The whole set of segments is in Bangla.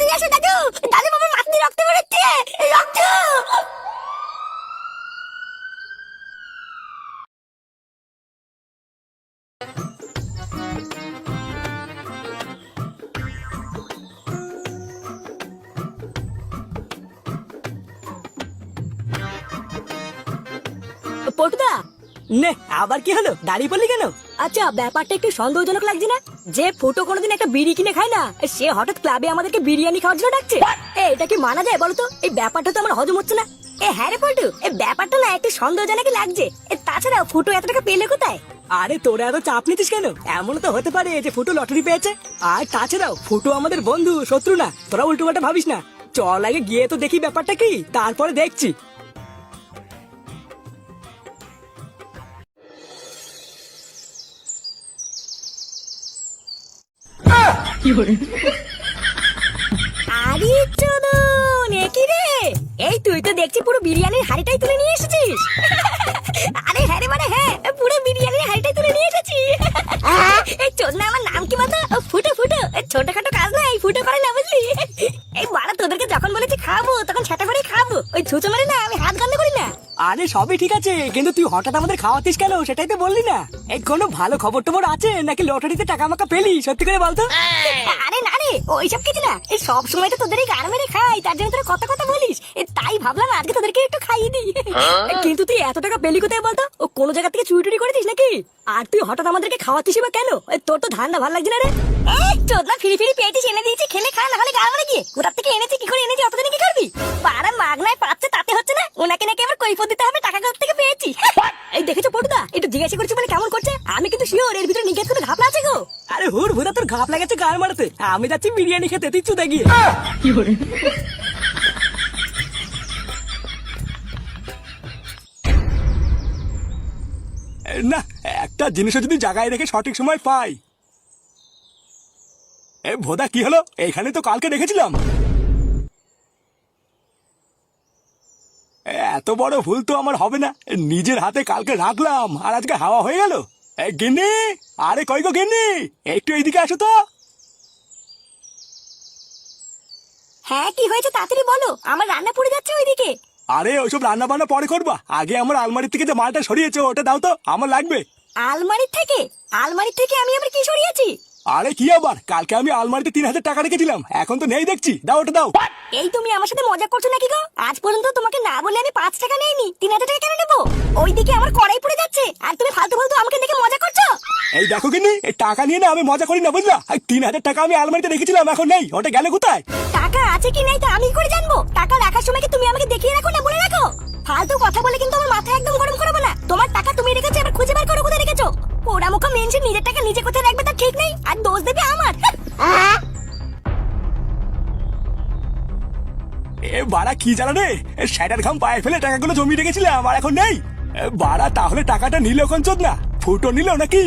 তাড়াতাড়ি আসো দাদু, দাদু বাবার মাথা দিয়ে রক্ত বেরোচ্ছে, রক্ত। পটুদা, নে আবার কি হলো, দাঁড়িয়ে পড়লি কেন? আচ্ছা ব্যাপারটা একটু সন্দেহজনক লাগছে না? যে ফুটো কোনোদিন একটা বিড়ি কিনে খায় না, সে হঠাৎ ক্লাবে আমাদেরকে বিরিয়ানি খাওয়ার জন্য ডাকছে। এটা কি মানা যায় বলতো? এই ব্যাপারটা তো আমার হজম হচ্ছে না। হ্যাঁ রে পল্টু, এই ব্যাপারটা না একটু সন্দেহজনকই লাগছে। তাছাড়া ফুটো এত টাকা পেলে কোথায়? আরে তোরা এত চাপ নিতিস কেন? এমন তো হতে পারে যে ফুটো লটারি পেয়েছে। আর তাছাড়াও ফুটো আমাদের বন্ধু, শত্রু না। তোরা উল্টো পাল্টা ভাবিস না। চল আগে গিয়ে তো দেখি ব্যাপারটা কি, তারপরে দেখছি। আরে চোদন, কি রে? এই তুই তো দেখছি পুরো বিরিয়ানির হাড়িটাই তুলে নিয়ে এসেছিস। আরে হ্যাঁ রে, মানে হ্যাঁ, পুরো বিরিয়ানির হাড়িটাই তুলে নিয়ে এসেছি। এই চোদনা, আমার নাম কি বলতো? ফুটো। ফুটো ছোটখাটো কাজ না, এই ফুটো করে না, বুঝলি? এই বাড়া তোদেরকে যখন বলেছি খাবো তখন সেটা করে খাবো। ওই ছুঁচো মারে না, আমি হাত গন্ধ করি না। আরে সবই ঠিক আছে, কিন্তু তুই হঠাৎ আমাদের খাওয়াতিস কেন সেটাই তো বললি না। এই কোনো ভালো খবর টবর আছে নাকি লটারিতে টাকা মাকা পেলি? সত্যি করে বলতো। আরে না রে, ওইসব কিছু না। এই সব সময় তো তোদের এই গান মেরে খাই, তার জন্য তোরা কথা কথা বলিস। তাই ভাবলাম আজকে তোদেরকে একটু খাইয়ে দিই। কিন্তু তুই এত টাকা পেলি কোথায় বলতো? ও কোনো জায়গা থেকে চুরি টুরি করেছিস নাকি? আর তুই হঠাৎ আমাদেরকে খাওয়াতিস বা কেন? তোর তো ধান্দা ভালো লাগছে না রে। চোদনা, ফিরি ফিরি পেয়েছিস, এনে দিয়েছি, খেলে খা, না হলে গান মারে গিয়ে। কোথা থেকে এনেছি, কি করে এনেছি, অতদিনে কি করবি? পাড়া মাগনায় পাচ্ছে, তাতে হচ্ছে না। ওনাকে নাকি আবার কৈফত দিতে হবে টাকা কোথা থেকে পেয়েছি। এই দেখেছো পটুদা, একটু জিজ্ঞাসা করছি বলে কেমন করছে? আমি কিন্তু শিওর এর ভিতরে নিগেত করে ঘাপলা আছে গো। আরে হুর ভুদা, তোর ঘাপ লাগাচ্ছে গান মারাতে। আমি যাচ্ছি বিরিয়ানি খেতে, তুই চুদা গিয়ে। না, একটা জিনিসও যদি জায়গায় রেখে সঠিক সময় পাই। এ ভোদা, কি হলো? এখানে তো কালকে রেখেছিলাম। এত বড় ভুল তো আমার হবে না। নিজের হাতে কালকে রাখলাম আর আজকে হাওয়া হয়ে গেল। গিন্নি, আরে কই গো গিন্নি, একটু এইদিকে আসো তো। হ্যাঁ, কি হয়েছে তাড়াতাড়ি বলো, আমার রান্না পড়ে যাচ্ছে ওইদিকে। আরে ওইসব রান্না বান্না পরে করবা, আগে আমার আলমারি থেকে যে মালটা সরিয়েছো ওটা দাও তো, আমার লাগবে। আলমারির থেকে? আলমারির থেকে আমি আবার কি সরিয়েছি? আরে কি আবার, কালকে আমি আলমারিতে 3000 টাকা রেখেছিলাম, এখন তো নেই দেখছি। দাও ওটা দাও। এই তুমি আমার সাথে মজা করছো নাকি গো? আজ পর্যন্ত তোমাকে না বলে আমি 5 টাকা নেইনি, 3000 টাকা কেন নেবো? ওইদিকে আমার কড়াই পড়ে যাচ্ছে আর তুমি ফালতু ফালতু আমাকে দেখে মজা করছো। এই দেখো কিনি, এই টাকা নিয়ে না আমি মজা করি না, বুঝলা? 3000 টাকা আমি আলমারিতে রেখেছিলাম, এখন নেই। ওটা গেল কোথায়? টাকা আছে কি নাই তা আমি কি করে জানবো? টাকা রাখার সময় কি তুমি আমাকে দেখিয়ে রাখো না বলে রাখো? ফালতু কথা বলে কিন্তু আমার মাথা একদম গরম করবে না। তোমার টাকা তুমি রেখেছো, এবার খুঁজে বার করো কোথায় রেখেছো। পোড়া মুখা মেনছে, নিজের টাকা নিজে কোথায় রাখবে তার ঠিক নেই, আর দোষ দেবে আমার। এ বাড়া, কি জানা রে, শ্যাটার ঘাম পায়ে ফেলে টাকাগুলো জমিয়ে রেখেছিলাম আর এখন নেই। বাড়া, তাহলে টাকাটা নিল কোন চোদ না? ফুটো নিল নাকি?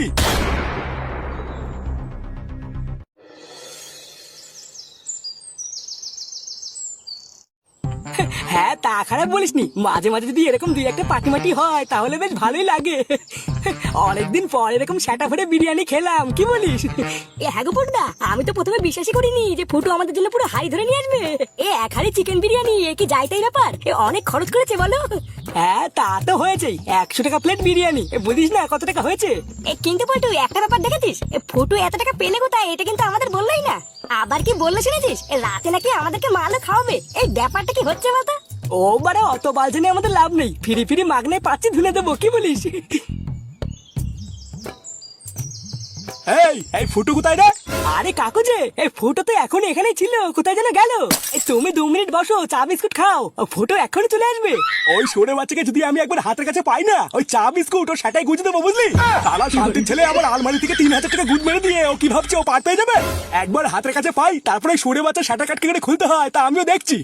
হ্যাঁ, তা খারাপ বলিসনি। মাঝে মাঝে যদি এরকম দুই একটা পাটিমাটি হয় তাহলে বেশ ভালোই লাগে। অনেকদিন পর এরকম সেটা ভরে বিরিয়ানি খেলাম, কি বলিস? হ্যাঁ গো পটুদা, আমি তো প্রথমে বিশ্বাসই করিনি যে ফুটু আমাদের জন্য পুরো হাড়ি ধরে নিয়ে আসবে। এক হাড়ি চিকেন বিরিয়ানি, কি যাইতাই ব্যাপার। অনেক খরচ করেছে বলো। হ্যাঁ, তা তো হয়েছেই। 100 টাকা প্লেট বিরিয়ানি, বুঝিস না কত টাকা হয়েছে? কিন্তু পটু, একটা ব্যাপার দেখেছিস? ফুটু এত টাকা পেলে কোথায়, এটা কিন্তু আমাদের বললোই না। আবার কি বললো শুনেছিস? রাতে নাকি আমাদেরকে মালও খাওয়াবে। এই ব্যাপারটা কি হচ্ছে বলতো? ও বারে, অত বালছে নিয়ে আমাদের লাভ নেই। ফিরি ফিরি মাগনায় পাচ্ছি, ধুলে দেবো, কি বলিস? এই ফুটো কোথায় রে? আরে কাকু যে, এই ফুটো তো এখন এখানেই ছিল, কোথায় যেন গেল। তুমি 2 মিনিট বসো, চা বিস্কুট খাও, ফুটো এখনই চলে আসবে। ওই সরে বাচ্চাকে যদি আমি একবার হাতের কাছে পাই না, ওই চা বিস্কুট ও সেটাই গুঁজে দেবো, বুঝলি? সারা শান্তির ছেলে আমার আলমারি থেকে 3000 টাকা গুঁজ মেরে দিয়ে ও কি ভাবছে ও পার পেয়ে যাবে? একবার হাতের কাছে পাই, তারপরে সরে বাচ্চা সেটা কাটকে করে খুলতে হয়, তা আমিও দেখছি।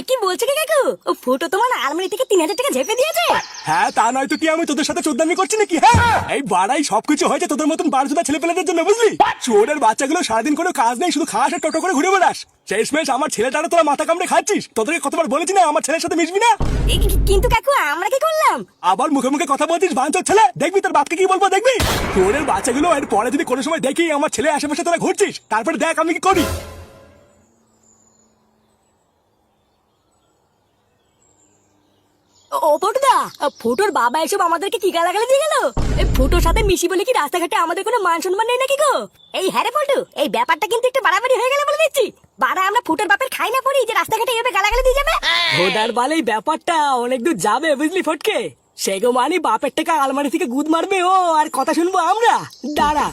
কি বলছে কি কাকু? ফুটো তোমার আলমারি থেকে 3000 টাকা ঝেপে দিয়েছে? হ্যাঁ, তা নয় তো কি আমি তোদের সাথে চোদ্দামি করছি নাকি? হ্যাঁ, এই বাড়াই সবকিছু হয়েছে তোদের মতন বারজুদা ছেলে পেলেদের জন্য, বুঝলি? চোরের বাচ্চাগুলো সারাদিন কোনো কাজ নেই, শুধু খাস আর টোটো করে ঘুরে বেড়াস। শেষমেশ আমার ছেলেটারও তোরা মাথা কামড়ে খাচ্ছিস। তোদেরকে কতবার বলেছি না আমার ছেলের সাথে মিশবি না? কিন্তু কাকু, আমরা কি করলাম? আবার মুখে মুখে কথা বলছিস বাঞ্চোর ছেলে, দেখবি তোর বাপকে কি বলবো, দেখবি? চোরের বাচ্চাগুলো এর পরে যদি কোনো সময় দেখি আমার ছেলে আশেপাশে তোরা ঘুরছিস, তারপরে দেখ আমি কি করি। ও পটুদা, ফুটোর বাবা এসব আমাদেরকে কি গালাগালি দিয়ে গেল? এই ফুটোর সাথে মিশি বলে কি রাস্তাঘাটে আমাদের কোনো মান সম্মান নেই নাকি গো? এই হ্যাঁ রে পটু, এই ব্যাপারটা কিন্তু একটু বাড়াবাড়ি হয়ে গেল বলে দিচ্ছি। বাড়া আমরা ফুটোর বাপের খাই না পড়ি যে রাস্তাঘাটে এইভাবে গালাগালি দিয়ে যাবে। ভোদার বালে এই ব্যাপারটা অনেক দূর যাবে বুঝলি ফটকে। সেগো মানে বাপের টাকা আলমারি থেকে গুদ মারবে ও, আর কথা শুনবো আমরা। দাঁড়া।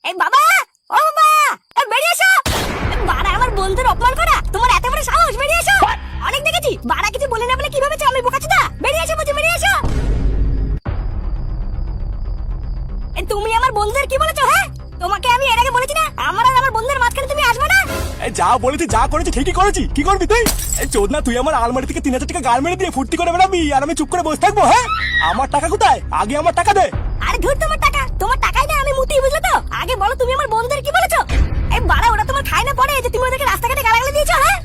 এই বাবা, ও বাবা, বেরিয়ে এসো। বাড়া আমার বন্ধুর অপমান করা তোমার এত বড় সাহস? বেরিয়ে এসো। অনেক দেখেছি, বাড়া কিছু বলে না বলে কিভাবে আমি বোকাচোদা। বেরিয়ে এসো বলছি, বেরিয়ে এসো। তুমি আমার বন্ধুদের কি বলেছো? হ্যাঁ, তোমাকে আমি এর আগে বলেছি না আমার আর আমার বন্ধুদের মাঝখানে তুমি আসবে না? যা বলেছি যা করেছি ঠিকই করেছি। কি করবি তুই? চোদনা, তুই আমার আলমারি থেকে 3000 টাকা গাল মেরে দিয়ে ফুর্তি করে বেড়াবি আর আমি চুপ করে বসে থাকবো? হ্যাঁ, আমার টাকা কোথায়? আগে আমার টাকা দে। আরে ধুর, তোমার টাকাই না আমি মুতি, বুঝলে তো? আগে বলো তুমি আমার বন্ধুদের কি বলেছো? এই বাড়া ওরা তোমার খায় না পড়ে যে তুমি ওদেরকে রাস্তাঘাটে গালাগালি দিয়েছো? হ্যাঁ,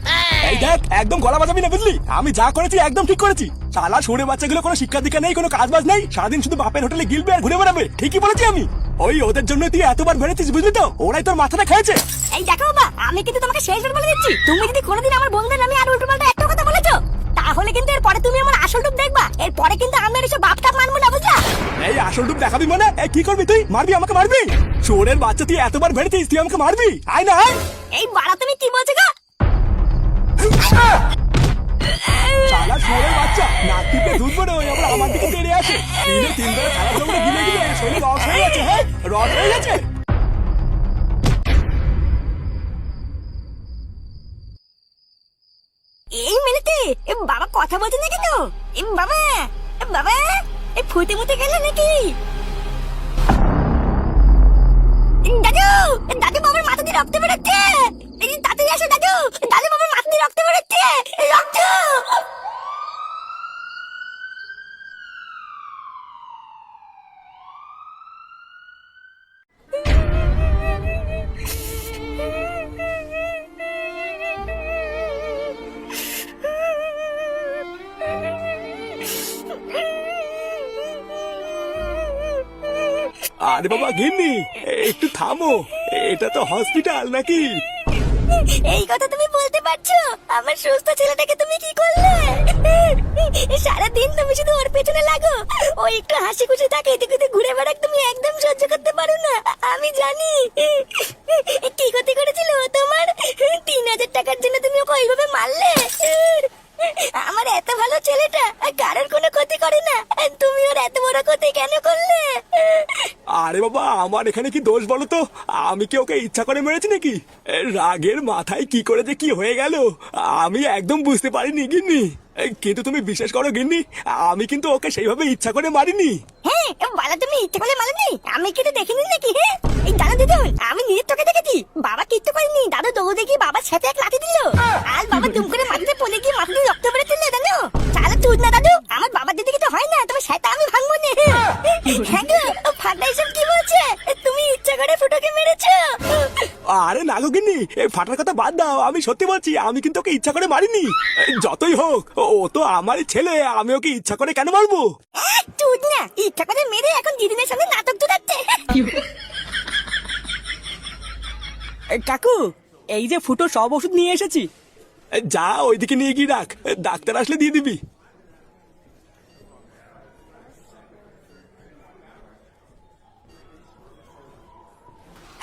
এই দেখ, একদম গলা বাজাবি না বুঝলি। আমি যা করেছি একদম ঠিক করেছি। শালা সরে বাচ্চাগুলো কোনো শিক্ষা দীক্ষা নেই, কোনো কাজ বাজ নেই, সারাদিন শুধু বাপের হোটেলে গিলবে আর ঘুরে বেড়াবে। ঠিকই বলেছি আমি। ওই ওদের জন্য তুই এতবার বেড়েছিস বুঝলি তো, ওরাই তোর মাথাটা খেয়েছে। এই দেখো বাবা, আমি কিন্তু তোমাকে শেষবার বলে দিচ্ছি, তুমি যদি কোনোদিন আমার বন্ধুদের নামে আর উল্টোপাল্টা একটা কথা বলেছো তাহলে কিন্তু এরপরে তুমি আমার আসল রূপ দেখবা। এরপরে কিন্তু আমরা এসব বাপটা মানবো না, বুঝলা? এই আসল রূপ দেখাবি মানে? এই কি করবি তুই? মারবি? আমাকে মারবি? চোরের বাচ্চা, তুই এতবার বেড়েছিস, তুই আমাকে মারবি? আয় না আয়। এই বাড়া তুমি কি বলছো গো? শালা চোরের বাচ্চা, নাক টিপে দুধ বড় ওই আবার আমার দিকে তেড়ে আসে। দিনে 3 বেলা খারাপ জমে গিলে গিলে শরীর রস হয়ে গেছে। হ্যাঁ, রস হয়ে গেছে। এই মিনিটে বাবা কথা বলছে না কেন? বাবা, বাবা, এই ফুটে মুটে গেল নাকি? দাদু, দাদু বাবার মাথা দিয়ে রক্ত বেরোচ্ছে। তাড়াতাড়ি আসো দাদু, দাদু বাবার মাথা দিয়ে রক্ত বেরোচ্ছে, রক্ত। আরে বাবা গিন্নি, একটু থামো, এটা তো হসপিটাল নাকি? এই কথা তুমি বলতে পারছো? আমার সুস্থ ছেলেটাকে তুমি কি করলে? সারাদিন তুমি শুধু ওর পেছনে লাগো, ও একটু হাসি খুশি থাকে, এদিকে ঘুরে বেড়াক তুমি একদম সহ্য করতে পারো না। আমি জানি কি ক্ষতি করেছিল ও তোমার। 3000 টাকার জন্য তুমি ওকে ওইভাবে মারলে? আমার এত ভালো ছেলেটা কারোর কোনো ক্ষতি করে না, তুমি ওর এত বড় ক্ষতি কেন করলে? আরে বাবা, আমার এখানে কি দোষ বলো তো? আমি কি ওকে ইচ্ছা করে মেরেছি নাকি? রাগের মাথায় কি করে যে কি হয়ে গেল আমি একদম বুঝতে পারিনি গিন্নি। কিন্তু তুমি বিশ্বাস করো গিন্নি, আমি কিন্তু ওকে সেইভাবে ইচ্ছা করে মারিনি। হ্যাঁ, বালা তুমি ইচ্ছে করে মারনি, আমি কিন্তু দেখিনি নাকি? হ্যাঁ, এই দাদা দিদুন, আমি নিজের চোখে দেখেছি। বাবা কিচ্ছু করেনি, দাদু দৌড়ে গিয়ে বাবার সাথে এক লাঠি দিল আর বাবা দুম করে মাটিতে পড়ে গিয়ে মাথা দিয়ে রক্ত বেরোচ্ছিল। জানো সারা চুদ না দাদু, আমার বাবার দিদি কিছু হয় না, তবে সেটা আমি ভাঙবো না। হ্যাঁ গো, ফাটা এসব কি বলছে? তুমি ইচ্ছা করে ফুটোকে মেরেছো? আরে না গো গিন্নি, ফাটার কথা বাদ দাও, আমি সত্যি বলছি, আমি কিন্তু ওকে ইচ্ছা করে মারিনি। যতই হোক ও তো আমারই ছেলে, আমি ওকে ইচ্ছা করে কেন মারবো? চুদ না, ইচ্ছা করে মেরে এখন দিদিনের সামনে নাটক জোটাচ্ছে। কাকু, এই যে ফুটো সব ওষুধ নিয়ে এসেছি। যা ওইদিকে নিয়ে গিয়ে রাখ, ডাক্তার আসলে দিয়ে দিবি।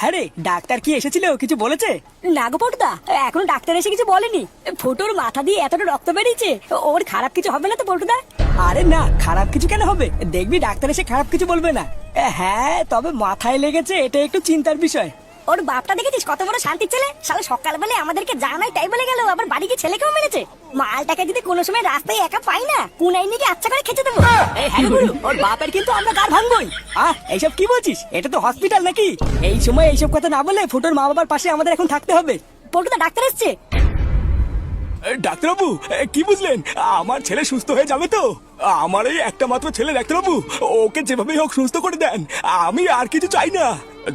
হ্যাঁ রে, ডাক্তার কি এসেছিল, কিছু বলেছে? না গো পটুদা, এখনো ডাক্তার এসে কিছু বলেনি। ফুটোর মাথা দিয়ে এতটা রক্ত বেরিয়েছে, ওর খারাপ কিছু হবে না তো পটুদা? আরে না, খারাপ কিছু কেন হবে? দেখবি ডাক্তার এসে খারাপ কিছু বলবে না। হ্যাঁ, তবে মাথায় লেগেছে, এটা একটু চিন্তার বিষয়। ওর বাপটা দেখেছিস কত বড় শান্তির ছেলে? সালা সকালবেলা আমাদেরকে জানাই তাই বলে গেল, আবার বাড়ি গিয়ে ছেলেকেও মেরেছে। মালটাকে যদি কোনো সময় রাস্তায় একা পাই না, কুনাই নিয়ে আচ্ছা করে খেতে দেবো। হ্যাঁ গুরু, ওর বাপের কিন্তু আমরা গার ভাঙবই। এইসব কি বলছিস? এটা তো হসপিটাল নাকি? এই সময় এইসব কথা না বলে ফুটোর মা বাবার পাশে আমাদের এখন থাকতে হবে। পটুদা ডাক্তার এসছে। ডাক্তারবাবু, কি বুঝলেন? আমার ছেলে সুস্থ হয়ে যাবে তো? আমার এই একটা মাত্র ছেলে ডাক্তারবাবু, ওকে যেভাবেই হোক সুস্থ করে দেন, আমি আর কিছু চাই না।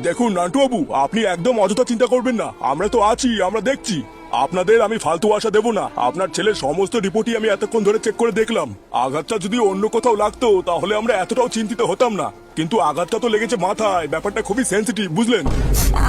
দেখুন নান্টু বাবু, আপনি একদম অযথা চিন্তা করবেন না, আমরা তো আছি, আমরা দেখছি। আপনাদের আমি ফালতু আশা দেব না। আপনার ছেলের সমস্ত রিপোর্টই আমি এতক্ষণ ধরে চেক করে দেখলাম। আঘাতটা যদি অন্য কোথাও লাগতো তাহলে আমরা এতটাও চিন্তিত হতাম না। কিন্তু আঘাতটা তো লেগেছে মাথায়, ব্যাপারটা খুবই সেনসিটিভ, বুঝলেন?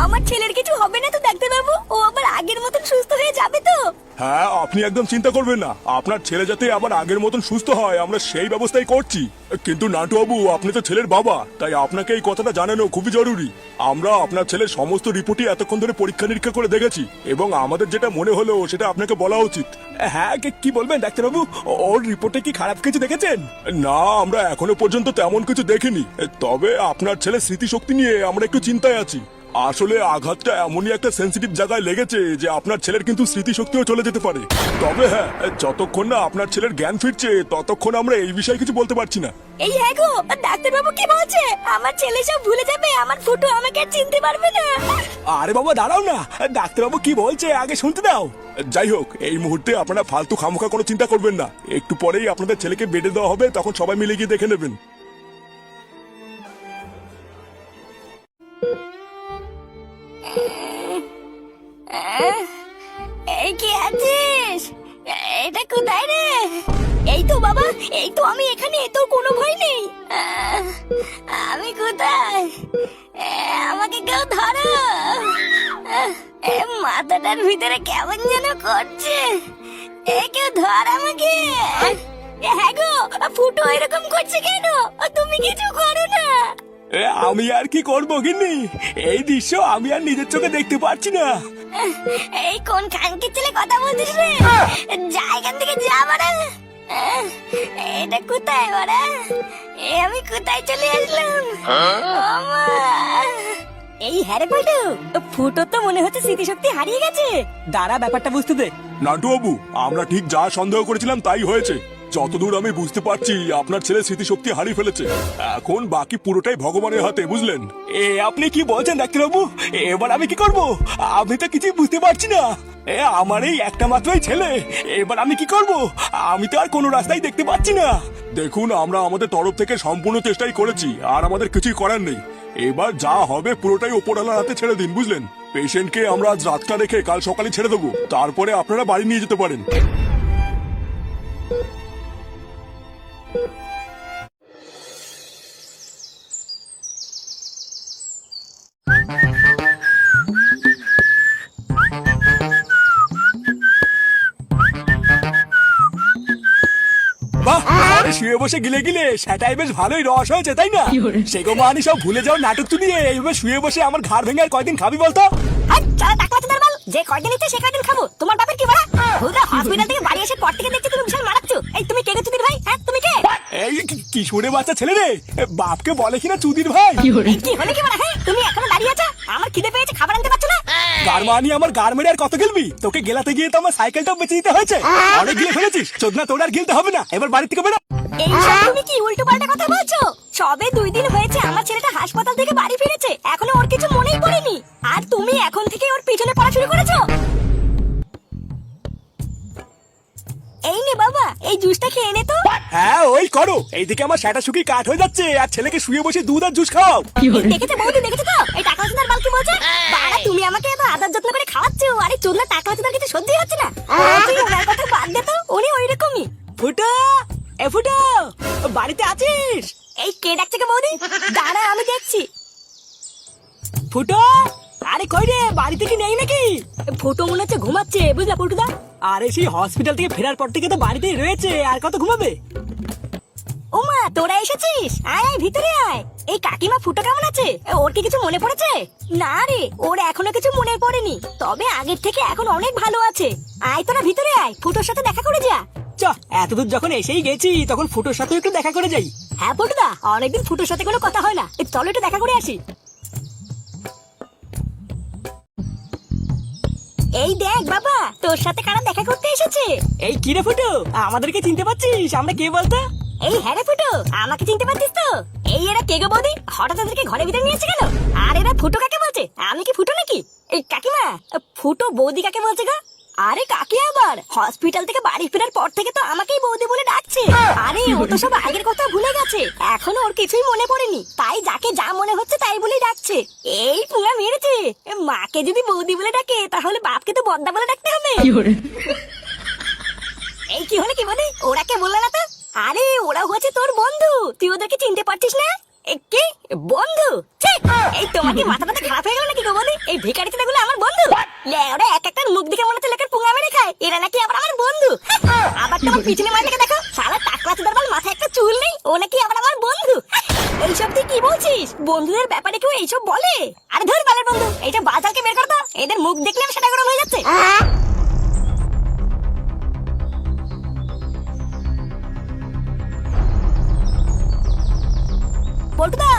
আমার ছেলের কিছু হবে না তো ডাক্তার বাবু? ও আবার আগের মতন সুস্থ হয়ে যাবে তো? হ্যাঁ, আপনি একদম চিন্তা করবেন না, আপনার ছেলে যাতে আবার আগের মতন সুস্থ হয় আমরা সেই ব্যবস্থাই করছি। কিন্তু নাটু বাবু, আপনি তো ছেলের বাবা, তাই আপনাকে এই কথাটা জানানো খুবই জরুরি। আমরা আপনার ছেলের সমস্ত রিপোর্টই এতক্ষণ ধরে পরীক্ষা নিরীক্ষা করে দেখেছি এবং আমাদের যেটা মনে হলো সেটা আপনাকে বলা উচিত। হ্যাঁ, কি বলবেন ডাক্তারবাবু? ওর রিপোর্টে কি খারাপ কিছু দেখেছেন? না, আমরা এখনো পর্যন্ত তেমন কিছু দেখিনি, তবে আপনার ছেলের স্মৃতিশক্তি নিয়ে আমরা একটু চিন্তায় আছি। আসলে আঘাতটা এমনই একটা সেনসিটিভ জায়গায় লেগেছে যে আপনার ছেলের কিন্তু স্মৃতিশক্তিও চলে যেতে পারে। তবে হ্যাঁ, যতক্ষণ না আপনার ছেলের জ্ঞান ফিরছে ততক্ষণ আমরা এই বিষয়ে কিছু বলতে পারছি না। এই হ্যাঁ গো, ডাক্তার বাবু কি বলছে? আমার ছেলে সব ভুলে যাবে, আমার ফুটো আমাকে আর চিনতে পারবে না। আরে বাবা দাঁড়াও না, ডাক্তারবাবু কি বলছে আগে শুনতে দাও। যাই হোক, এই মুহূর্তে আপনারা ফালতু খামোখা কোনো চিন্তা করবেন না, একটু পরেই আপনাদের ছেলেকে বেডে দেওয়া হবে, তখন সবাই মিলে গিয়ে দেখে নেবেন। এই কি আছিস? এটা কোথায় রে? এই তো বাবা, এই তো আমি এখানে, তো কোনো ভয় নেই। আমি কোথায়? আমাকে কেউ ধরো। মাথাটার ভিতরে কেমন যেন করছে, কেউ ধর আমাকে। হ্যাঁ গো, ফুটো এরকম করছে কেন? তুমি কিছু করো না। আমি আর কি করবো গিন্নি, এই দৃশ্য আমি আর নিজের চোখে দেখতে পাচ্ছি না। এই কোন খানকির ছেলে কথা বলছিস রে? যা এখান থেকে যা বাড়া। এটা কোথায় বাড়া? আমি কোথায় চলে আসলাম? ওমা! এই হ্যারে ফুটো, ফুটো তো মনে হচ্ছে স্মৃতিশক্তি হারিয়ে গেছে। দাঁড়া, ব্যাপারটা বুঝতে দে। নাটু বাবু, আমরা ঠিক যা সন্দেহ করেছিলাম তাই হয়েছে। যতদূর আমি বুঝতে পারছি আপনার ছেলে স্মৃতিশক্তি হারিয়ে ফেলেছে, এখন বাকি পুরোটাই ভগবানের হাতে, বুঝলেন? আপনি কি বলছেন ডাক্তারবাবু? এবার আমি কি করব? আমি তো কিছুই বুঝতে পারছি না। আমার এই একটা মাত্রই ছেলে, এবার আমি কি করব? আমি তো আর কোনো রাস্তাই দেখতে পাচ্ছি না। দেখুন, আমরা আমাদের তরফ থেকে সম্পূর্ণ চেষ্টাই করেছি, আর আমাদের কিছুই করার নেই। এবার যা হবে পুরোটাই ওপরওয়ালার হাতে ছেড়ে দিন, বুঝলেন? পেশেন্টকে আমরা আজ রাতটা রেখে কাল সকালে ছেড়ে দেবো, তারপরে আপনারা বাড়ি নিয়ে যেতে পারেন। বাহ, ঘরে শুয়ে বসে গিলে গিলে সেটাই বেশ ভালোই রস হয়েছে, তাই না? সেগো মানি সব ভুলে যাও নাটক তুই নিয়ে এইভাবে শুয়ে বসে আমার ঘাড় ভেঙে আর কয়দিন খাবি বলতো? চলো টাকা চোদার বল, যে কয়দিন ইচ্ছে সে কয়দিন খাবো। তোমার বাপের কি বলা? হুদা হসপিটাল থেকে বাড়ি এসে পর থেকে দেখছি তুমি বিশাল মারাচ্ছ। এই তুমি কে গো চুদির ভাই? হ্যাঁ তুমি কে? এই কিশোরে বাচ্চা ছেলে রে, বাপকে বলে কিনা চুদির ভাই। কি হলে কি বলা? হ্যাঁ তুমি এখনো দাঁড়িয়ে আছো? আমার খিদে পেয়েছে, খাবার আনতে পারছো না? গার মানি আমার গার মেরে আর কত গেলবি? তোকে গেলাতে গিয়ে তো আমার সাইকেলটাও বেঁচে দিতে হয়েছে। অনেক গিলে ফেলেছিস, চোদনা তোর আর গিলতে হবে না, এবার বাড়ি থেকে বেরো। এই সব তুমি কি উল্টো পাল্টা কথা বলছো? সবে 2 দিন হয়েছে আমার ছেলেটা হাসপাতাল থেকে বাড়ি ফিরেছে, এখনো ওর কিছু মনেই পড়েনি, আর তুমি এখন থেকে ওর পিছনে পড়া শুরু করেছো। এই নে বাবা, এই জুসটা খেয়ে নে তো। হ্যাঁ ওই করো, এইদিকে আমার সেটা শুকিয়ে কাঠ হয়ে যাচ্ছে আর ছেলেকে শুয়ে বসে দুধ আর জুস খাও। দেখেছো বৌদি, দেখেছো তো এই টাকা চোদার বাল কি বলছে? বাড়া তুমি আমাকে এত আদর যত্ন করে খাওয়াচ্ছো, আরে চোদনা টাকা চোদার কিছু সহ্যই হচ্ছে না। তুই ওনার কথা বাদ দে তো, উনি ওইরকমই। ফুটো, এ ফুটো, বাড়িতে আছিস? এই কে ডাকছে কে বৌদি? দাঁড়া আমি দেখছি। ফুটো, আরে কই রে, বাড়িতে কি নেই নাকি? ফুটো মনে হচ্ছে ঘুমাচ্ছে, বুঝলা পল্টুদা? আরে সেই হসপিটাল থেকে ফেরার পর থেকে তো বাড়িতেই রয়েছে, আর কত ঘুমাবে? ওমা তোরা এসেছিস, আয় আয় ভিতরে আয়। এই কাকিমা ফুটো কেমন আছে? ওর কি কিছু মনে পড়েছে? না রে, ওর এখনো কিছু মনে পড়েনি, তবে আগের থেকে এখন অনেক ভালো আছে। আয় তোরা ভিতরে আয়, ফুটোর সাথে দেখা করে যা। চ, এতদূর যখন এসেই গেছি তখন ফুটোর সাথে একটু দেখা করে যাই। হ্যাঁ পল্টুদা, অনেকদিন ফুটোর সাথে কোনো কথা হয় না, চলো একটু দেখা করে আসি। এই দেখ বাবা, তোর সাথে কারা দেখা করতে এসেছে। এই কি রে ফুটো, আমাদেরকে চিনতে পারছিস? আমরা কে বলতো? এই হ্যাঁ রে ফুটো, আমাকে চিনতে পারছিস তো? এই এরা কে গো বৌদি? হঠাৎ ওদেরকে ঘরে ভিতরে নিয়েছে কেন? আর এরা ফুটো কাকে বলছে? আমি কি ফুটো নাকি? এই কাকিমা, ফুটো বৌদি কাকে বলছে গো? আরে কাকি আবার হসপিটাল থেকে বাড়ি ফেরার পর থেকে তো আমাকেই বৌদি বলে ডাকছে। আরে ও তো সব আগের কথা ভুলে গেছে, এখনো ওর কিছুই মনে পড়েনি, তাই যাকে যা মনে হচ্ছে তাই বলেই ডাকছে। এই পুঙ্গা মেরেছে, মাকে যদি বৌদি বলে ডাকে তাহলে বাপকে তো বদ্দা বলে ডাকতে হবে। এই কি হলো কি বলি? ওরা কে বললে না তো? আরে ওরা হচ্ছে তোর বন্ধু, তুই ওদেরকে চিনতে পারছিস না? কি বন্ধু ছি! এই তোমার কি মাথা ব্যথা খারাপ হয়ে গেল নাকি গো বৌদি? এই ভিখারি ছেলেগুলো আমার বন্ধু? লেওরা এক একটা মুখ দেখে মনে হচ্ছে লোকের পুঙ্গা মেরে খায়, এরা নাকি আবার আমার বন্ধু। আবার তোমার পিছনে মারটাকে দেখো, সারা টাকলা চুদার বল মাথায় একটা চুল নেই, ও নাকি আবার আমার বন্ধু। এইসব তুই কি বলছিস? বন্ধুদের ব্যাপারে কেউ এইসব বলে? আরে ধর বালের বন্ধু, এইটা বাজারকে বের করতো, এদের মুখ দেখলে আমি সেটা গরম হয়ে যাচ্ছে। পল্টুদা,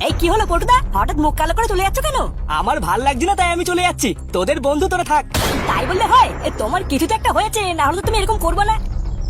এই কি হলো পল্টুদা? হঠাৎ মুখ কালো করে চলে যাচ্ছ কেন? আমার ভাল লাগছে না তাই আমি চলে যাচ্ছি। তোদের বন্ধু তোরা থাক। তাই বললে হয়? তোমার কিছু তো একটা হয়েছে, না হলে তো তুমি এরকম করবে না।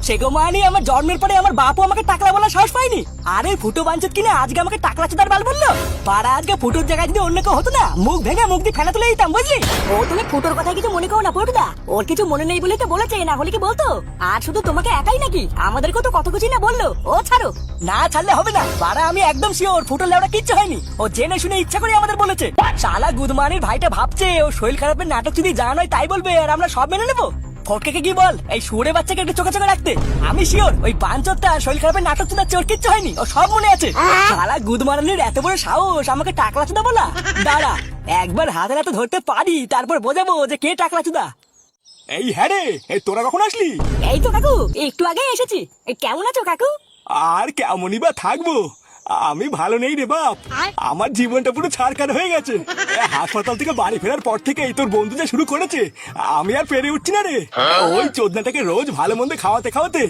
সেগো মানে আমার জন্মের পরে আমার বাপু আমাকে টাকলা বলার সাহস পাইনি। আরে ফুটো বাঞ্চত কিনা আজকে আমাকে টাকলা চোদার বাল বললো। পাড়া আজকে ফুটোর জায়গায় যদি অন্য কেউ হতো না, মুখ ভেঙে মুখ দিয়ে ফেলা তুলে দিতাম, বুঝলি? ও তুমি ফুটোর কথা কিছু মনে করো না পল্টুদা, ওর কিছু মনে নেই বলেই তো বলেছে, না হলে কি বলতো? আর শুধু তোমাকে একাই নাকি, আমাদেরকেও তো কত কিছুই না বললো। ও ছাড়ো। না ছাড়লে হবে না। পাড়া আমি একদম শিওর ফুটোর লেওড়া কিচ্ছু হয়নি। ও জেনে শুনে ইচ্ছা করে আমাদের বলেছে। শালা গুদমানির ভাইটা ভাবছে ও শরীর খারাপের নাটক যদি জানা হয় তাই বলবে, আর আমরা সব মেনে নেবো। ফটকে কি বল, এই সুরে বাচ্চাকে একটু চোখে চোখে রাখতে। আমি শিওর ওই বাঞ্চতটা শরীর খারাপের নাটক চুদাচ্ছে, ওর কিচ্ছু হয়নি, ও সব মনে আছে। শালা গুদমারানির এত বড় সাহস আমাকে টাকলা চুদা বলা। দাঁড়া, একবার হাতে হাতে ধরতে পারি, তারপর বোঝাবো যে কে টাকলা চুদা। এই হ্যাঁ রে, এই তোরা কখন আসলি? এই তো কাকু, একটু আগে এসেছি। কেমন আছো কাকু? আর কেমনই বা থাকবো, আমি ভালো নেই রে বাপ। আমার জীবনটা পুরো ছাড়খাড় হয়ে গেছে। হাসপাতাল থেকে বাড়ি ফেরার পর থেকে এই তোর বন্ধু যা শুরু করেছে, আমি আর পেরে উঠছি না রে। ওই চোদনাটাকে রোজ ভালো মন্দ খাওয়াতে খাওয়াতে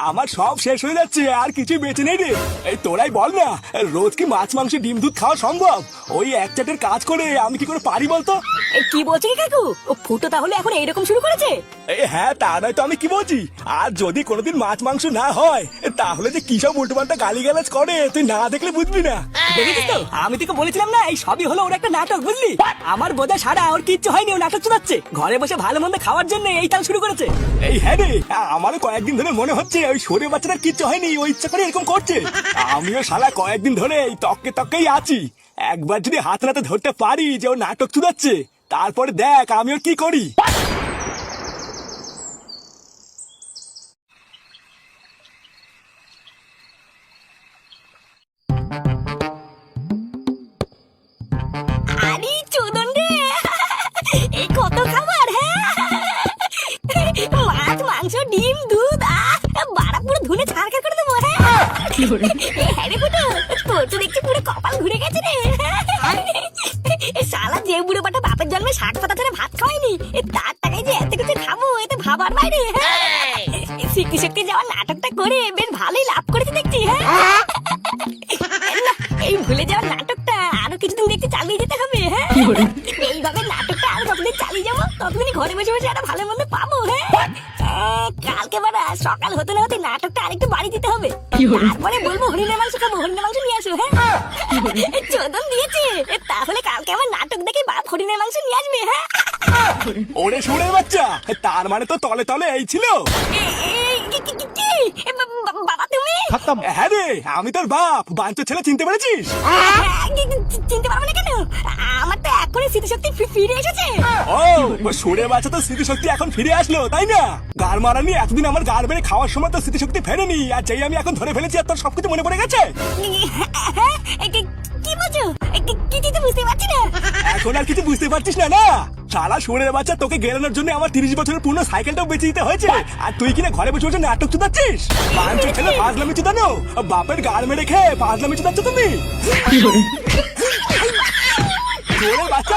আমার সব শেষ হয়ে যাচ্ছে, আর কিছুই বেঁচে নেই রে। এই তোরাই বল না, রোজ কি মাছ মাংস ডিম দুধ খাওয়া সম্ভব? ওই এক চাটের কাজ করে আমি কি করে পারি বলতো? এই কি বলছে কি কাকু? ও ফুটো তাহলে এখন এইরকম শুরু করেছে? হ্যাঁ, তা নয় তো আমি কি বলছি। আর যদি কোনোদিন মাছ মাংস না হয়, তাহলে যে কি সব উল্টোপাল্টা গালিগালাজ করে তুই না দেখলে বুঝবি না। দেখেছিস তো, আমি তোকে বলেছিলাম না এই সবই হলো ওর একটা নাটক, বুঝলি? আমার বোঝা সারা ওর কিচ্ছু হয়নি, ও নাটক চুদাচ্ছে। ঘরে বসে ভালো মন্দ খাওয়ার জন্য এই তাল শুরু করেছে। এই হ্যাঁ রে, আমারও কয়েকদিন ধরে মনে হচ্ছে ওই সরে বাচ্চাটার কিচ্ছু হয়নি, ওই ইচ্ছা করে এরকম করছে। আমিও শালা কয়েকদিন ধরে এই তককেই আছি। একবার যদি হাত নাতে ধরতে পারি যে ও নাটক চুদাচ্ছে, তারপরে দেখ আমি ওর কি করি। আরে চোদন রে, এই কত খাবার! হ্যাঁ, মাছ মাংস ডিম দুধ, বাড়া পুরো ধুনে ছাড়খাড় করে দেবো। হ্যাঁ রে ফুটো, তোর তো দেখছি পুরো কপাল ঘুরে গেছে রে। শালা যে বুড়ো পাটা বাপের জন্মে শাক পাতা ধরে ভাত খাওয়াইনি, তার টাকায় যে এত কিছু খাবো, এতে ভাবার বাইরে। শিখতে শিখতে যাওয়ার নাটকটা করে বেশ ভালোই লাভ করেছে দেখছি। হ্যাঁ, না, এই ভুলে যাওয়ার নাটকটা আরো কিছুদিন দেখতে চালিয়ে যেতে হবে। হ্যাঁ, এইভাবে নাটকটা আরো যতদিন চালিয়ে যাবো, ততদিনই ঘরে বসে বসে একটা ভালো মন্দ পাবো। হ্যাঁ, কালকে বারা সকাল হতে না হতে নাটকটা আরেকটু বাড়ি দিতে হবে, তারপরে বলবো হরিণের মাংস খাবো, হরিণের মাংস নিয়ে আসো। হ্যাঁ, চোদন দিয়েছে, তাহলে কালকে আমার নাটক দেখে বাপ হরিণের মাংস নিয়ে আসবে। হ্যাঁ, ওরে সুরের বাচ্চা, তার মানে তো তলে তলে এই ছিল। বাবা তুমি? হ্যাঁ রে, আমি তোর বাপ, বাঞ্চোর ছেলে, চিনতে পেরেছিস? চিনতে পারবো না কেন? আমার তো এখনই স্মৃতিশক্তি ফিরে এসেছে। ও সুরে বাচ্চা, তো স্মৃতিশক্তি এখন ফিরে আসলো তাই না? গার মারানি এতদিন আমার গার বেড়ে খাওয়ার সময় তো স্মৃতিশক্তি ফেরেনি, আর যেই আমি এখন ধরে ফেলেছি আর তোর সবকিছু মনে পড়ে গেছে। কি বলছো? কিছু বুঝতে পারছি না। এখন আর কিছু বুঝতে পারছিস না? না শালা সুরের বাচ্চা, তোকে গেলানোর জন্য আমার 30 বছরের পুরনো সাইকেলটাও বেঁচে দিতে হয়েছে, আর তুই কিনা ঘরে বসে বসে নাটক চুদাচ্ছিস। বাঞ্চোর ছেলে ফাজলামি চুদানো, বাপের গাল মেরে খেয়ে ফাজলামি চুদাচ্ছ তুমি। সুরের বাচ্চা